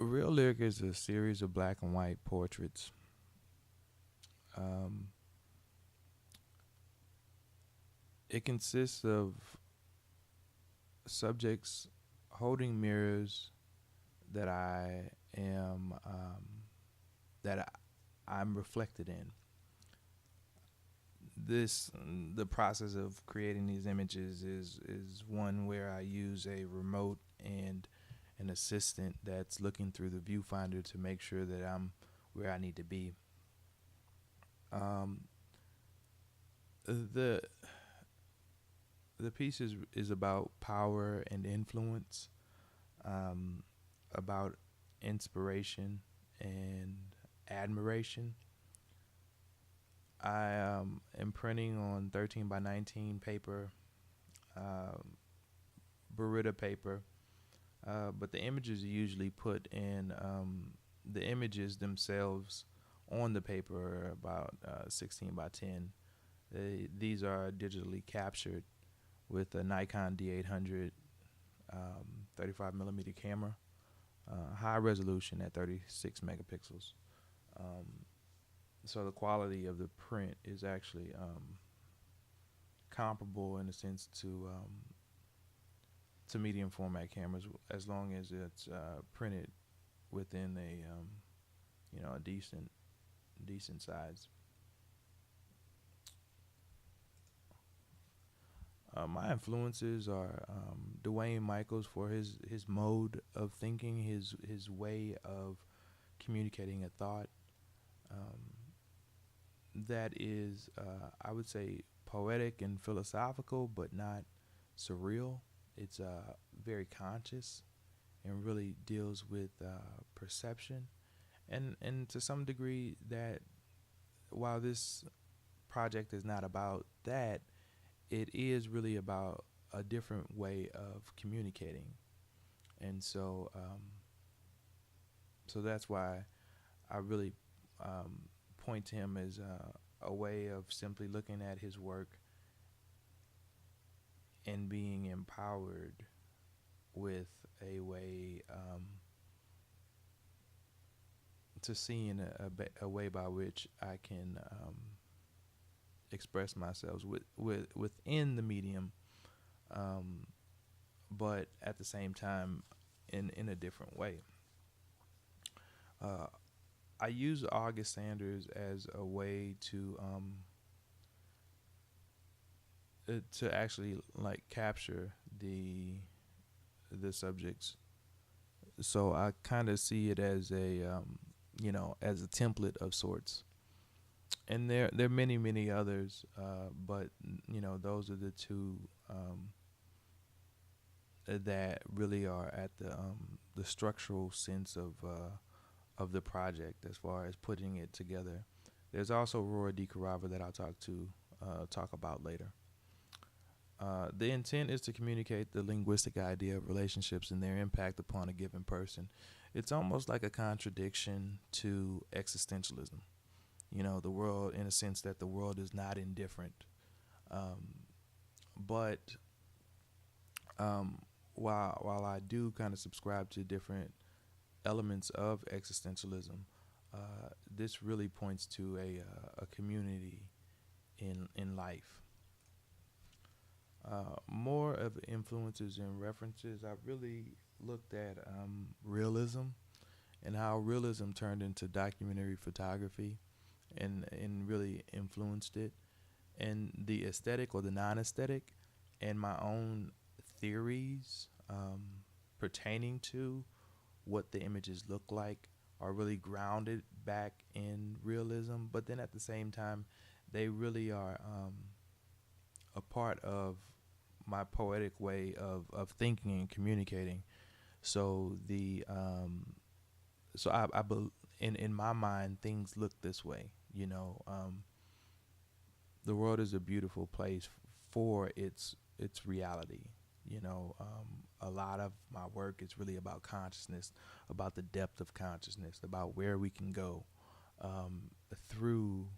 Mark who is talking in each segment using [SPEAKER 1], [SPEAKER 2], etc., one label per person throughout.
[SPEAKER 1] Real Lyric is a series of black and white portraits. Um, it consists of subjects holding mirrors that I am that I'm reflected in. The process of creating these images is one where I use a remote and an assistant that's looking through the viewfinder to make sure that I'm where I need to be. Um, the the piece is about power and influence, um, about inspiration and admiration. I am printing on 13 by 19 paper, um, Beretta paper, but the images are usually put in the images themselves on the paper are about 16 by 10. These are digitally captured with a Nikon D800 35 millimeter camera, high resolution at 36 megapixels. Um, so the quality of the print is actually comparable in a sense to medium format cameras, as long as it's printed within a a decent size. My influences are Dwayne Michaels for his mode of thinking, his way of communicating a thought. Um, that is, I would say, poetic and philosophical, but not surreal. It's very conscious and really deals with perception, and to some degree that while this project is not about that, it is really about a different way of communicating, and so that's why I really point to him as a way of simply looking at his work and being empowered with a way to seeing a way by which I can express myself within the medium, um, but at the same time in a different way. Uh, I use August Sanders as a way to actually like capture the subjects. So I kind of see it as a as a template of sorts. And there are many others, but those are the two that really are at the structural sense of the project as far as putting it together. There's also Roy DeCarava that I'll talk about later. The intent is to communicate the linguistic idea of relationships and their impact upon a given person. It's almost like a contradiction to existentialism. The world, in a sense, that the world is not indifferent. Um, but um, while I do kind of subscribe to different elements of existentialism, this really points to a community in life. More of influences and references. I really looked at realism and how realism turned into documentary photography and really influenced it, and the aesthetic or the non-aesthetic, and my own theories pertaining to what the images look like are really grounded back in realism, but then at the same time, they really are a part of my poetic way of thinking and communicating. So in my mind, things look this way. The world is a beautiful place for its reality. A lot of my work is really about consciousness, about the depth of consciousness, about where we can go through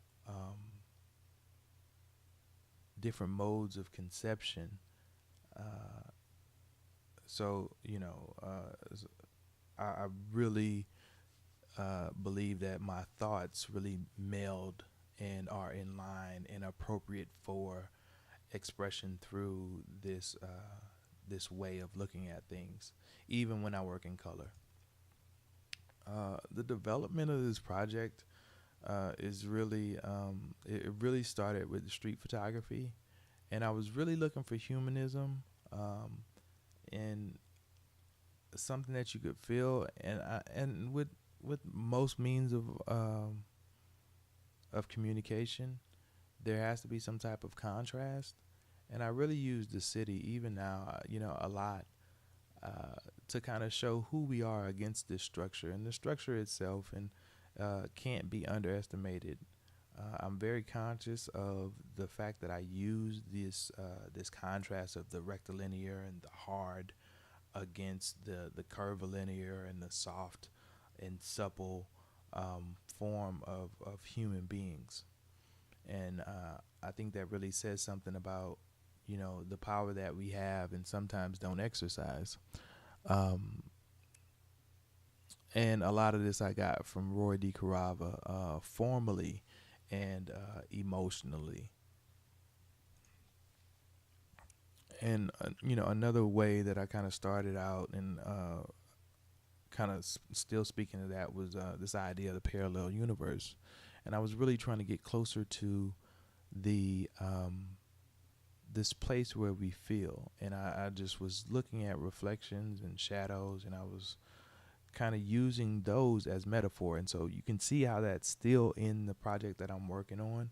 [SPEAKER 1] different modes of conception. So I really believe that my thoughts really meld and are in line and appropriate for expression through this way of looking at things, even when I work in color. The development of this project is really it really started with street photography, and I was really looking for humanism and something that you could feel, and with most means of communication, there has to be some type of contrast, and I really use the city even now, a lot to kind of show who we are against this structure, and the structure itself, and can't be underestimated. I'm very conscious of the fact that I use this contrast of the rectilinear and the hard against the curvilinear and the soft and supple form of human beings. And I think that really says something about the power that we have and sometimes don't exercise. Um, and a lot of this I got from Roy DeCarava, formally and emotionally. And another way that I kind of started out and kind of still speaking to that was this idea of the parallel universe, and I was really trying to get closer to the this place where we feel, and I just was looking at reflections and shadows, and I was kind of using those as metaphor, and so you can see how that's still in the project that I'm working on,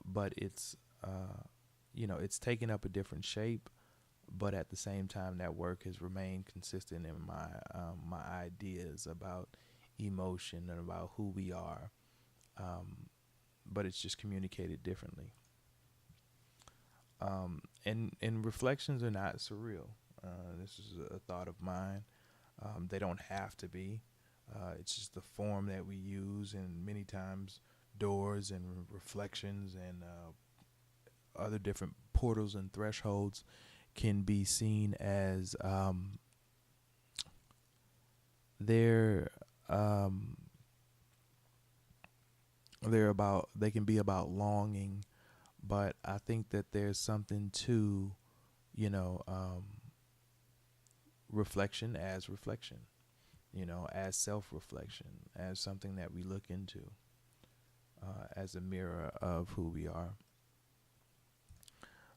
[SPEAKER 1] but it's it's taken up a different shape, but at the same time that work has remained consistent in my ideas about emotion and about who we are, but it's just communicated differently. And reflections are not surreal. This is a thought of mine. They don't have to be. It's just the form that we use, and many times doors and reflections and other different portals and thresholds can be seen as they're um, they can be about longing, but I think that there's something to you know um, reflection, as self-reflection, as something that we look into, as a mirror of who we are.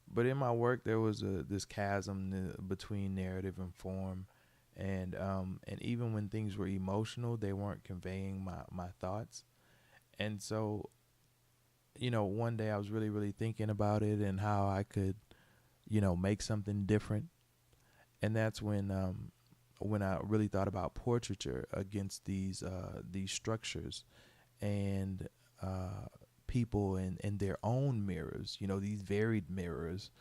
[SPEAKER 1] But in my work, there was this chasm between narrative and form, and even when things were emotional, they weren't conveying my thoughts. And so, one day I was really, really thinking about it and how I could, make something different. And that's when I really thought about portraiture against these structures, and people in their own mirrors, these varied mirrors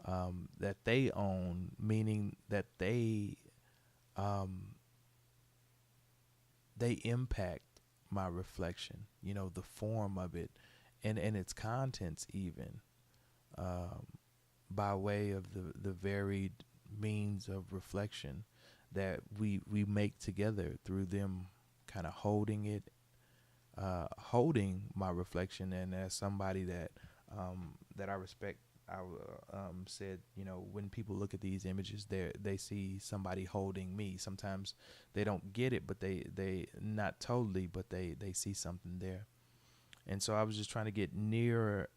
[SPEAKER 1] that they own, meaning that um, they impact my reflection, the form of it, and its contents even, um, by way of the varied means of reflection that we make together through them kind of holding it, holding my reflection. And as somebody that I respect, said, when people look at these images, they see somebody holding me. Sometimes they don't get it, but they not totally, but they see something there. And so I was just trying to get nearer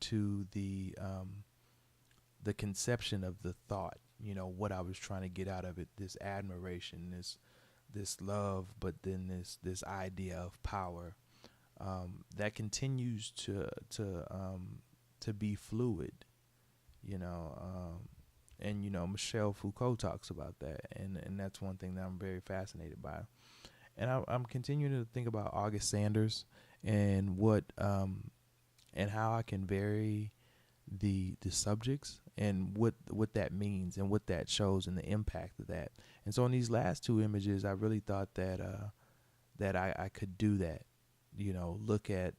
[SPEAKER 1] to the conception of the thought. What I was trying to get out of it: this admiration, this love, but then this idea of power, that continues to be fluid, you know, and Michel Foucault talks about that, and that's one thing that I'm very fascinated by. And I'm continuing to think about August Sanders and what and how I can vary the subjects and what that means and what that shows and the impact of that. And so in these last two images, I really thought that I could do that. Look at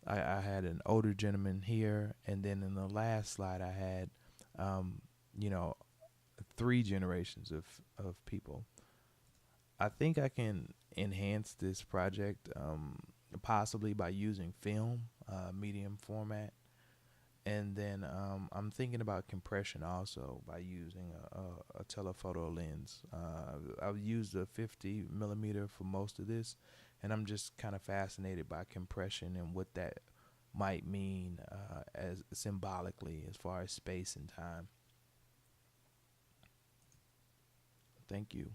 [SPEAKER 1] I had an older gentleman here, and then in the last slide I had, um, you know, three generations of people. I think I can enhance this project, possibly by using film, medium format, and then I'm thinking about compression also by using a telephoto lens. I've used a 50 millimeter for most of this, and I'm just kind of fascinated by compression and what that might mean as symbolically as far as space and time. Thank you.